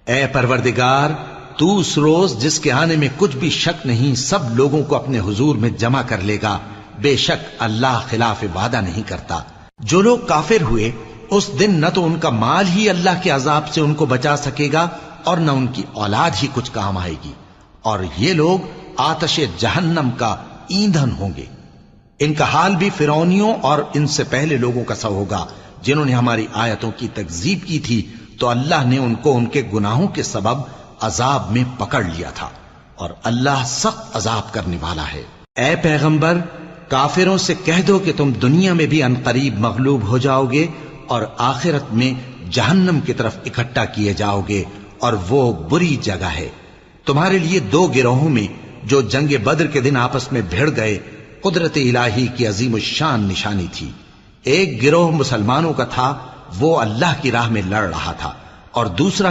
اے پروردگار، تو اس روز جس کے آنے میں کچھ بھی شک نہیں سب لوگوں کو اپنے حضور میں جمع کر لے گا، بے شک اللہ خلاف وعدہ نہیں کرتا۔ جو لوگ کافر ہوئے اس دن نہ تو ان کا مال ہی اللہ کے عذاب سے ان کو بچا سکے گا اور نہ ان کی اولاد ہی کچھ کام آئے گی، اور یہ لوگ آتش جہنم کا ایندھن ہوں گے۔ ان کا حال بھی فرعونیوں اور ان سے پہلے لوگوں کا سا ہوگا جنہوں نے ہماری آیتوں کی تکذیب کی تھی، تو اللہ نے ان کو ان کے گناہوں کے سبب عذاب میں پکڑ لیا تھا، اور اللہ سخت عذاب کرنے والا ہے۔ اے پیغمبر، کافروں سے کہہ دو کہ تم دنیا میں بھی عنقریب مغلوب ہو جاؤ گے اور آخرت میں جہنم کی طرف اکٹھا کیے جاؤ گے، اور وہ بری جگہ ہے۔ تمہارے لیے دو گروہوں میں جو جنگ بدر کے دن آپس میں بھڑ گئے قدرت الہی کی عظیم الشان نشانی تھی۔ ایک گروہ مسلمانوں کا تھا، وہ اللہ کی راہ میں لڑ رہا تھا، اور دوسرا